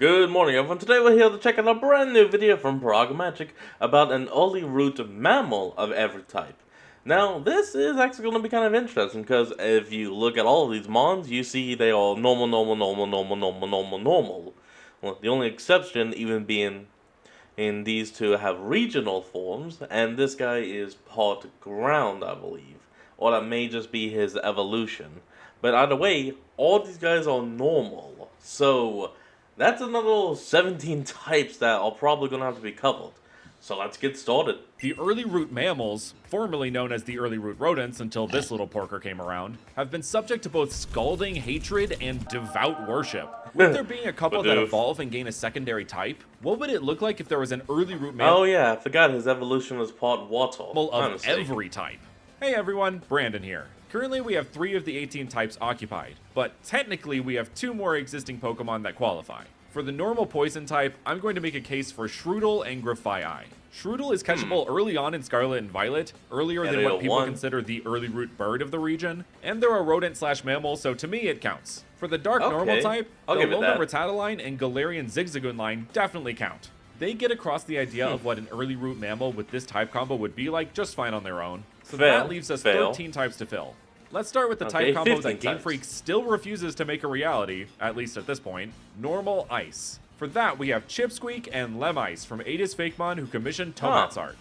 Good morning everyone, today we're here to check out a brand new video from Magic about an early root mammal of every type. Now, this is actually going to be kind of interesting because if you look at all of these mons, you see they are normal. Well, the only exception even being in these two have regional forms, and this guy is part ground, I believe. Or that may just be his evolution. But either way, all these guys are normal. So that's another 17 types that are probably going to have to be covered. So let's get started. The early root mammals, formerly known as the early root rodents until this little porker came around, have been subject to both scalding hatred and devout worship. With there being a couple that evolve and gain a secondary type, what would it look like if there was an early root mammal Oh yeah, I forgot his evolution was part water. of every type? Hey everyone, Brandon here. Currently we have 3 of the 18 types occupied, but technically we have 2 more existing Pokemon that qualify. For the normal poison type, I'm going to make a case for Shroodle and Grafaiai. Shroodle is catchable early on in Scarlet and Violet, earlier than what people consider the early root bird of the region, and they're a rodent/mammal, so to me it counts. For the dark normal type, the Lola Ratataline and Galarian Zigzagoon line definitely count. They get across the idea of what an early root mammal with this type combo would be like just fine on their own, so that leaves us 13 types to fill. Let's start with the type combo that Game Freak still refuses to make a reality, at least at this point, Normal Ice. For that, we have Chipsqueak and Lemice from Ada's Fakemon who commissioned Tomat's art.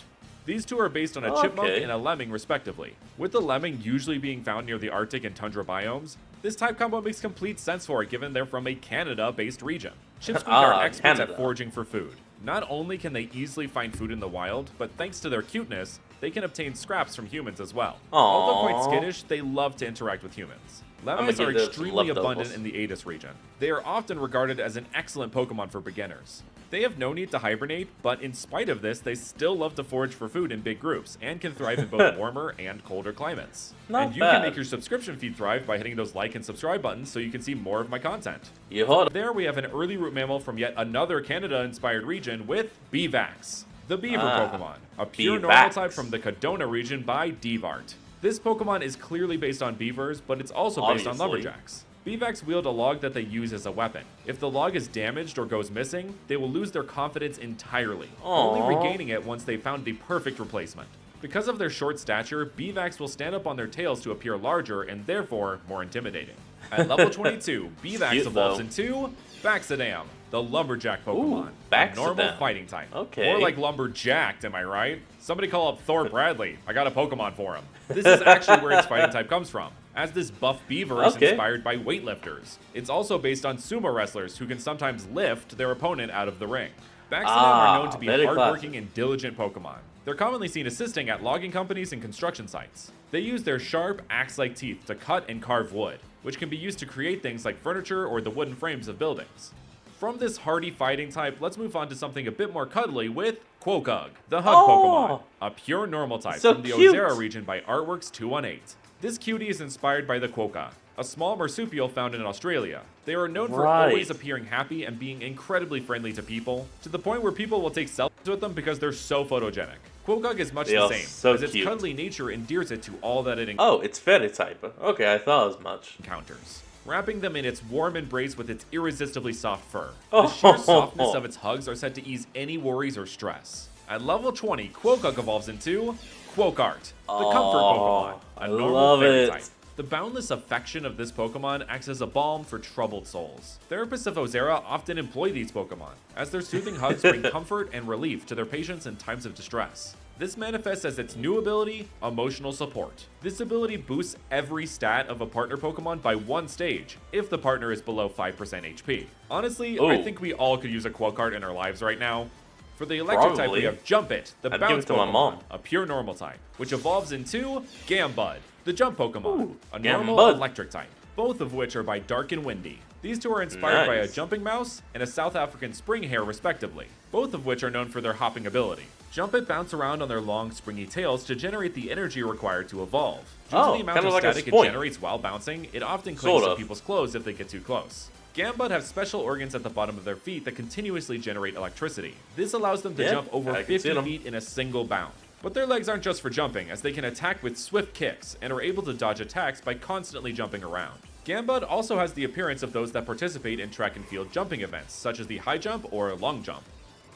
These two are based on a chipmunk and a lemming respectively, with the lemming usually being found near the Arctic and tundra biomes. This type combo makes complete sense for it given they're from a Canada-based region. Chipsqueak are experts at foraging for food. Not only can they easily find food in the wild, but thanks to their cuteness, they can obtain scraps from humans as well. Although quite skittish, they love to interact with humans. Lemmings are extremely abundant in the Adis region. They are often regarded as an excellent Pokemon for beginners. They have no need to hibernate, but in spite of this, they still love to forage for food in big groups, and can thrive in both warmer and colder climates. And you can make your subscription feed thrive by hitting those like and subscribe buttons so you can see more of my content. There we have an early root mammal from yet another Canada-inspired region with Bevax, the beaver Pokemon, a pure normal type from the Cadona region by Devart. This Pokemon is clearly based on beavers, but it's also based on lumberjacks. Bevax wield a log that they use as a weapon. If the log is damaged or goes missing, they will lose their confidence entirely, only regaining it once they've found the perfect replacement. Because of their short stature, Bevax will stand up on their tails to appear larger and therefore more intimidating. At level 22, Bevax evolves into Baxadam, the lumberjack Pokemon, a normal fighting type. More like lumberjacked, am I right? Somebody call up Thor Bradley. I got a Pokemon for him. This is actually where its fighting type comes from, as this buff beaver is inspired by weightlifters. It's also based on sumo wrestlers who can sometimes lift their opponent out of the ring. Baxadam are known to be hardworking and diligent Pokemon. They're commonly seen assisting at logging companies and construction sites. They use their sharp, axe-like teeth to cut and carve wood, which can be used to create things like furniture or the wooden frames of buildings. From this hardy fighting type, let's move on to something a bit more cuddly with Quokug, the hug Pokemon, a pure normal type from the Ozera region by Artworks 218. This cutie is inspired by the Quokka, a small marsupial found in Australia. They are known for always appearing happy and being incredibly friendly to people, to the point where people will take selfies with them because they're so photogenic. Quokug is much the same, as its cuddly nature endears it to all that it it's fairy type. Okay, I thought as much. Encounters, wrapping them in its warm embrace with its irresistibly soft fur. The sheer softness of its hugs are said to ease any worries or stress. At level 20, Quokug evolves into Quokart, the comfort Pokemon, a normal fairy type. The boundless affection of this Pokemon acts as a balm for troubled souls. Therapists of Ozera often employ these Pokemon, as their soothing hugs bring comfort and relief to their patients in times of distress. This manifests as its new ability, Emotional Support. This ability boosts every stat of a partner Pokemon by 1 stage, if the partner is below 5% HP. Honestly, I think we all could use a Quokart in our lives right now. For the electric type, we have Jumpit, the bounce Pokemon, a pure normal type, which evolves into Gambud, the jump Pokemon, a normal electric type, both of which are by Dark and Windy. These two are inspired by a jumping mouse and a South African spring hare respectively, both of which are known for their hopping ability. Jumpit bounce around on their long, springy tails to generate the energy required to evolve. Due to the amount of static it generates while bouncing, it often clings to people's clothes if they get too close. Gambud have special organs at the bottom of their feet that continuously generate electricity. This allows them to jump over 50 feet in a single bound. But their legs aren't just for jumping, as they can attack with swift kicks and are able to dodge attacks by constantly jumping around. Gambud also has the appearance of those that participate in track and field jumping events, such as the high jump or long jump.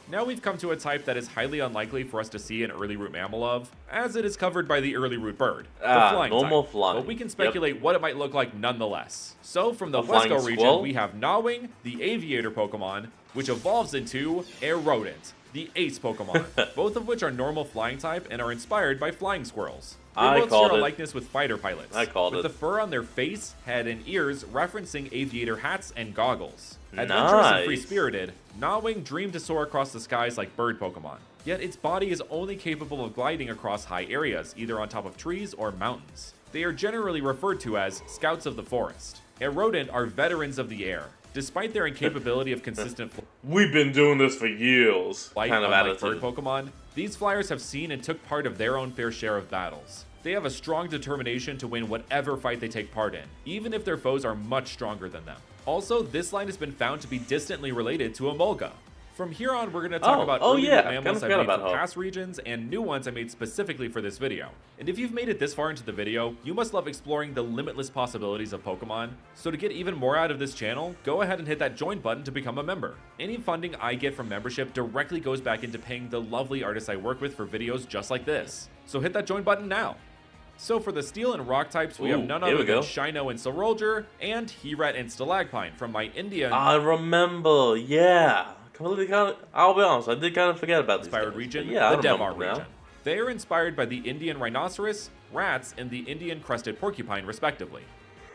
Now we've come to a type that is highly unlikely for us to see an early root mammal of, as it is covered by the early root bird, the flying normal type. flying. But we can speculate what it might look like nonetheless. So from the A flying Wesco region, squirrel? we have Gnawing, the aviator Pokemon, which evolves into Aerodent, the ace Pokemon, both of which are normal flying type and are inspired by flying squirrels. They both share a likeness with fighter pilots, with the fur on their face, head, and ears referencing aviator hats and goggles. Adventurous and free-spirited, Gnawing dreamed to soar across the skies like bird Pokemon, yet its body is only capable of gliding across high areas, either on top of trees or mountains. They are generally referred to as Scouts of the Forest. Aerodent are veterans of the air. Despite their incapability of consistent We've been doing this for years. flight, Kind of unlike attitude. bird Pokemon, these flyers have seen and took part of their own fair share of battles. They have a strong determination to win whatever fight they take part in, even if their foes are much stronger than them. Also, this line has been found to be distantly related to Emolga. From here on, we're going to talk about early root mammals I've made from past regions and new ones I made specifically for this video. And if you've made it this far into the video, you must love exploring the limitless possibilities of Pokemon. So to get even more out of this channel, go ahead and hit that join button to become a member. Any funding I get from membership directly goes back into paying the lovely artists I work with for videos just like this. So hit that join button now. So for the steel and rock types, we have none other than Shino and Solroger, and Herat and Stalagpine from my Indian... I remember, yeah. Completely I'll be honest, I did kind of forget about these inspired region, yeah, the Devar region. They are inspired by the Indian rhinoceros, rats, and the Indian crested porcupine, respectively.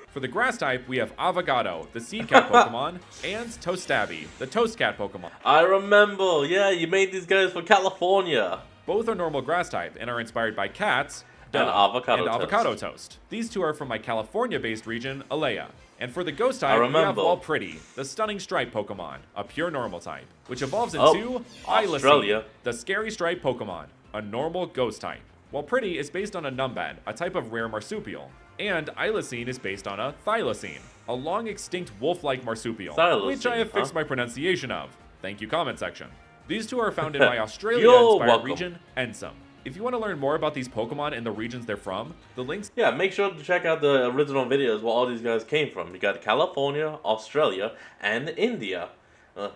For the grass type, we have Avogado, the seed cat Pokemon, and Tostabi, the toast cat Pokemon. I remember, yeah, you made these guys for California. Both are normal grass type and are inspired by cats, and avocado toast. These two are from my California-based region, Alea. And for the ghost type, we have Walpretty, the stunning stripe Pokemon, a pure normal type, which evolves into Australia, the scary stripe Pokemon, a normal ghost type. Walpretty is based on a Numbat, a type of rare marsupial, and Ilocene is based on a Thylacine, a long extinct wolf-like marsupial, which I have fixed my pronunciation of. Thank you, comment section. These two are found in my Australia-inspired region, Ensum. If you want to learn more about these Pokemon and the regions they're from, the links... Yeah, make sure to check out the original videos where all these guys came from. You got California, Australia, and India.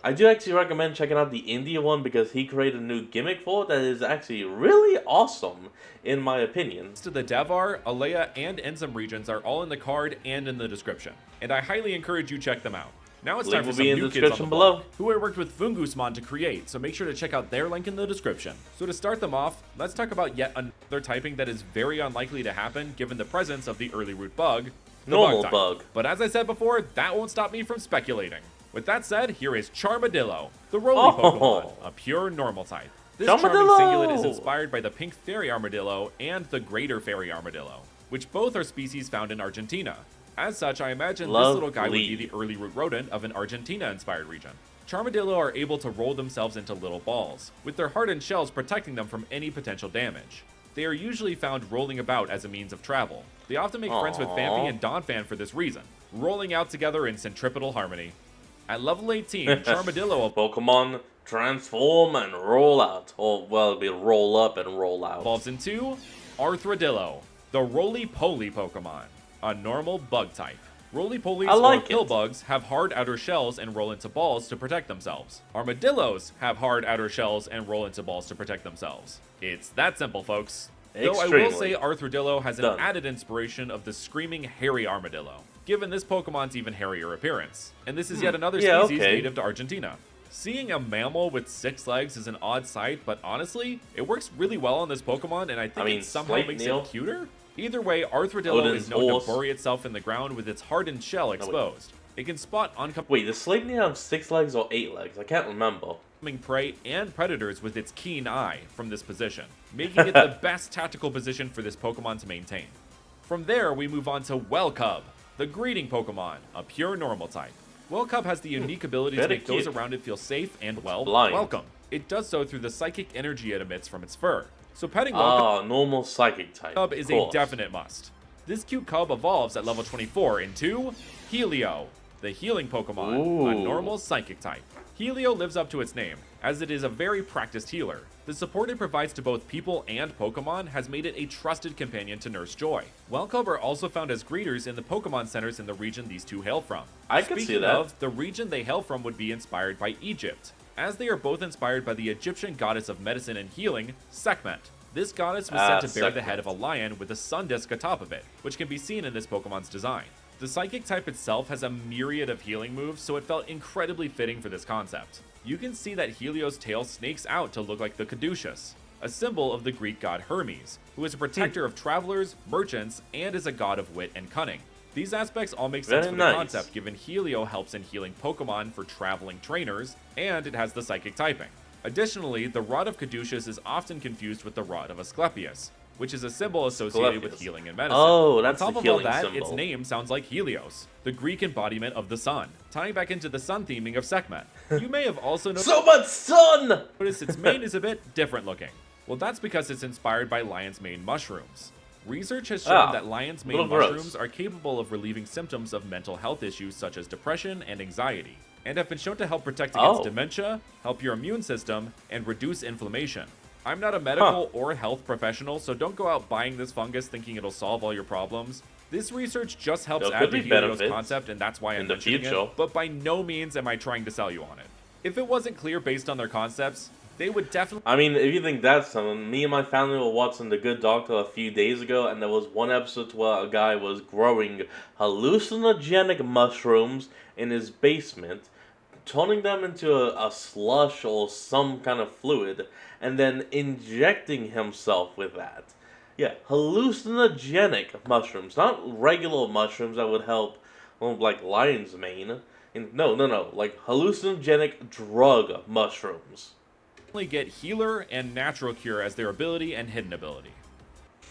I do actually recommend checking out the India one because he created a new gimmick for it that is actually really awesome, in my opinion. The Devar, Alea, and Ensum regions are all in the card and in the description, and I highly encourage you check them out. Now it's time for some new kids on the block, who I worked with Fungusmon to create, so make sure to check out their link in the description. So to start them off, let's talk about yet another typing that is very unlikely to happen given the presence of the early root bug, the normal bug. But as I said before, that won't stop me from speculating. With that said, here is Charmadillo, the Roly Pokemon, a pure normal type. This charming singlet is inspired by the pink fairy armadillo and the greater fairy armadillo, which both are species found in Argentina. As such, I imagine this little guy would be the early root rodent of an Argentina-inspired region. Charmadillo are able to roll themselves into little balls, with their hardened shells protecting them from any potential damage. They are usually found rolling about as a means of travel. They often make friends with Phanpy and Donphan for this reason, rolling out together in centripetal harmony. At level 18, Charmadillo Pokemon transform and roll out, or well, it'll be roll up and roll out. Evolves into Arthrodillo, the roly-poly Pokemon, a normal bug type. Roly-polies or pill bugs have hard outer shells and roll into balls to protect themselves. Armadillos have hard outer shells and roll into balls to protect themselves. It's that simple, folks. Though I will say Arthrodillo has an added inspiration of the screaming hairy armadillo, given this Pokemon's even hairier appearance. And this is yet another species native to Argentina. Seeing a mammal with 6 legs is an odd sight, but honestly, it works really well on this Pokemon, and I think it somehow makes it cuter. Either way, Arthrodillo is known to bury itself in the ground with its hardened shell exposed. It can spot oncoming... Wait, does Sleipnir have 6 legs or 8 legs? I can't remember. ...prey and predators with its keen eye from this position, making it the best tactical position for this Pokemon to maintain. From there, we move on to Welcub, the greeting Pokemon, a pure normal type. Welcub has the unique ability to make those around it feel safe and, well, welcome. It does so through the psychic energy it emits from its fur. So petting Welcub normal psychic type is a definite must. This cute cub evolves at level 24 into Helio, the healing Pokemon, a normal psychic type. Helio lives up to its name, as it is a very practiced healer. The support it provides to both people and Pokemon has made it a trusted companion to Nurse Joy. Welcome are also found as greeters in the Pokemon centers in the region these two hail from. I can see Speaking that. of, the region they hail from would be inspired by Egypt, as they are both inspired by the Egyptian goddess of medicine and healing, Sekhmet. This goddess was said to bear the head of a lion with a sun disk atop of it, which can be seen in this Pokemon's design. The Psychic type itself has a myriad of healing moves, so it felt incredibly fitting for this concept. You can see that Helios' tail snakes out to look like the caduceus, a symbol of the Greek god Hermes, who is a protector of travelers, merchants, and is a god of wit and cunning. These aspects all make sense for the concept, given Helio helps in healing Pokemon for traveling trainers, and it has the Psychic typing. Additionally, the Rod of Caduceus is often confused with the Rod of Asclepius, which is a symbol associated with healing and medicine. Oh, that's On top the of all healing that, symbol. its name sounds like Helios, the Greek embodiment of the sun, tying back into the sun theming of Sekhmet. You may have also noticed So much sun! its mane is a bit different looking. Well, that's because it's inspired by lion's mane mushrooms. Research has shown that lion's mane mushrooms are capable of relieving symptoms of mental health issues such as depression and anxiety, and have been shown to help protect against dementia, help your immune system, and reduce inflammation. I'm not a medical or health professional, so don't go out buying this fungus thinking it'll solve all your problems. This research just helps add to Helios concept, and that's why I'm mentioning it, but by no means am I trying to sell you on it. If it wasn't clear based on their concepts, they would definitely... I mean, if you think that's something, me and my family were watching The Good Doctor a few days ago, and there was one episode where a guy was growing hallucinogenic mushrooms in his basement, turning them into a slush or some kind of fluid, and then injecting himself with that. Yeah, hallucinogenic mushrooms, not regular mushrooms that would help, like lion's mane. No, like hallucinogenic drug mushrooms. Get healer and natural cure as their ability and hidden ability.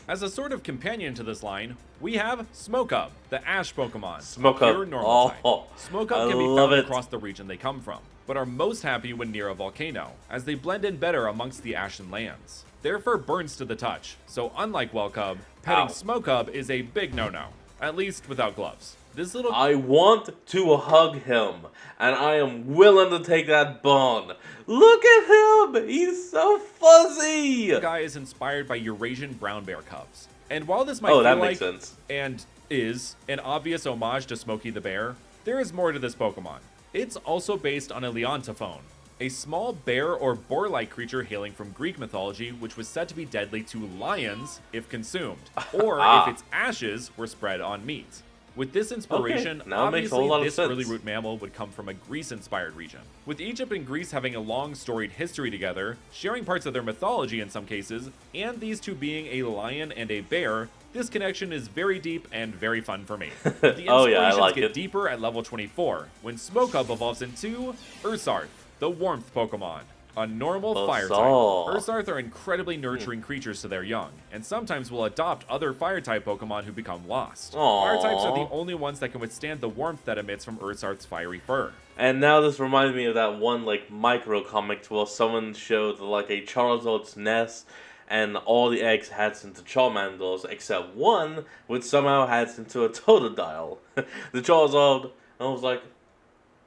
As a sort of companion to this line, we have Smokeup, the Ash Pokemon, Smokeup. pure normal type. Smokeup can be found it. across the region they come from, but are most happy when near a volcano, as they blend in better amongst the ashen lands. Their fur burns to the touch, so unlike Welcub, petting Smokeup is a big no-no, at least without gloves. This little I want to hug him, and I am willing to take that bond. Look at him! He's so fuzzy! guy is inspired by Eurasian brown bear cubs. And while this might feel makes sense. and is an obvious homage to Smokey the Bear, there is more to this Pokemon. It's also based on a Leontophone, a small bear or boar-like creature hailing from Greek mythology, which was said to be deadly to lions if consumed, or if its ashes were spread on meat. With this inspiration, obviously this early root mammal would come from a Greece-inspired region. With Egypt and Greece having a long storied history together, sharing parts of their mythology in some cases, and these two being a lion and a bear, this connection is very deep and very fun for me. The inspirations get deeper at level 24, when Smokeup evolves into Ursarth, the warmth Pokemon. A normal fire type. Ursarth are incredibly nurturing creatures to their young, and sometimes will adopt other fire type Pokemon who become lost. Fire types are the only ones that can withstand the warmth that emits from Ursarth's fiery fur. And now this reminds me of that one like micro comic where someone showed like a Charizard's nest, and all the eggs hatched into Charmanders except one, which somehow hatched into a Totodile. The Charizard, I was like,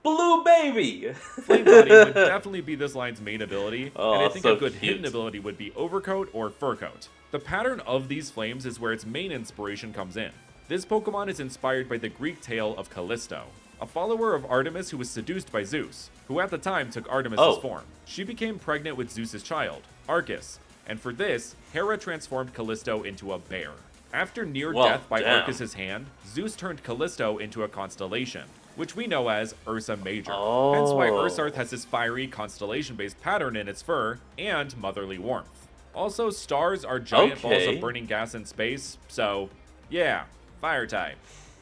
blue baby! Flame Body would definitely be this line's main ability, and I think so a good cute. hidden ability would be Overcoat or Fur Coat. The pattern of these flames is where its main inspiration comes in. This Pokemon is inspired by the Greek tale of Callisto, a follower of Artemis who was seduced by Zeus, who at the time took Artemis's form. She became pregnant with Zeus's child, Arcus, and for this, Hera transformed Callisto into a bear. After near death by Arcus's hand, Zeus turned Callisto into a constellation, which we know as Ursa Major. Hence why Ursarth has this fiery, constellation-based pattern in its fur, and motherly warmth. Also, stars are giant balls of burning gas in space, so yeah, fire type.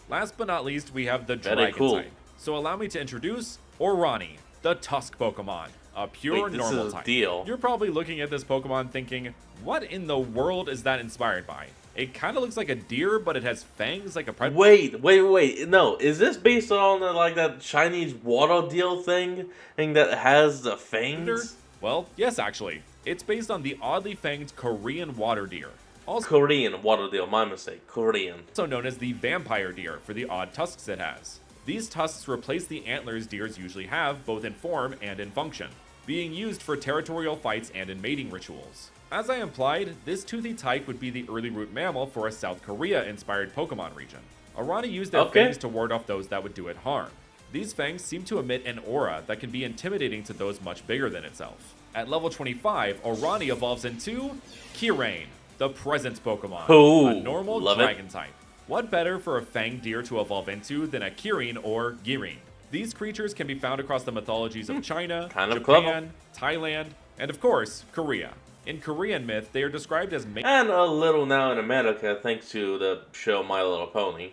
Last but not least, we have the Dragon type. So allow me to introduce Orani, the Tusk Pokemon, a pure normal type. You're probably looking at this Pokemon thinking, what in the world is that inspired by? It kind of looks like a deer, but it has fangs like a predator. Wait. No, is this based on like that Chinese water deal thing that has the fangs? Well, yes, actually. It's based on the oddly fanged Korean water deer. Also Korean water deer, my mistake. Korean. Also known as the vampire deer for the odd tusks it has. These tusks replace the antlers deers usually have, both in form and in function. being used for territorial fights and in mating rituals. As I implied, this toothy type would be the early root mammal for a South Korea-inspired Pokemon region. Arani used their fangs to ward off those that would do it harm. These fangs seem to emit an aura that can be intimidating to those much bigger than itself. At level 25, Arani evolves into Kirain, the Presence Pokemon, a normal dragon type. What better for a fanged deer to evolve into than a Kirin or Girin? These creatures can be found across the mythologies of China, Japan, Thailand, and of course, Korea. In Korean myth, they are described as and a little now in America thanks to the show My Little Pony.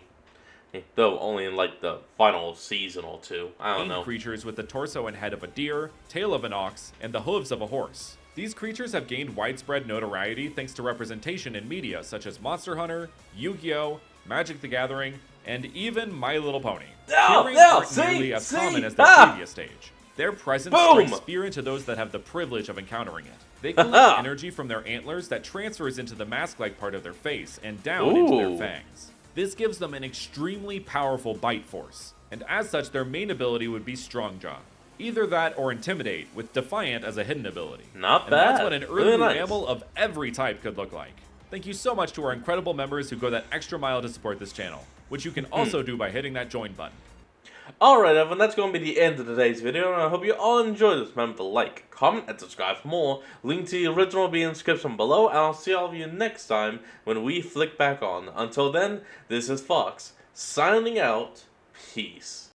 Though only in like the final season or two. I don't know. Creatures with the torso and head of a deer, tail of an ox, and the hooves of a horse. These creatures have gained widespread notoriety thanks to representation in media such as Monster Hunter, Yu-Gi-Oh!, Magic the Gathering, and even My Little Pony. Kirains aren't nearly as common as their previous stage. Their presence strikes fear into those that have the privilege of encountering it. They collect energy from their antlers that transfers into the mask-like part of their face and down into their fangs. This gives them an extremely powerful bite force, and as such their main ability would be Strong Jaw. Either that or Intimidate, with Defiant as a hidden ability. Not bad. That's what an early mammal of every type could look like. Thank you so much to our incredible members who go that extra mile to support this channel, which you can also do by hitting that join button. Alright everyone, that's going to be the end of today's video, and I hope you all enjoyed this. Remember to like, comment, and subscribe for more. Link to the original will be in the description below, and I'll see all of you next time when we flick back on. Until then, this is Fox, signing out. Peace.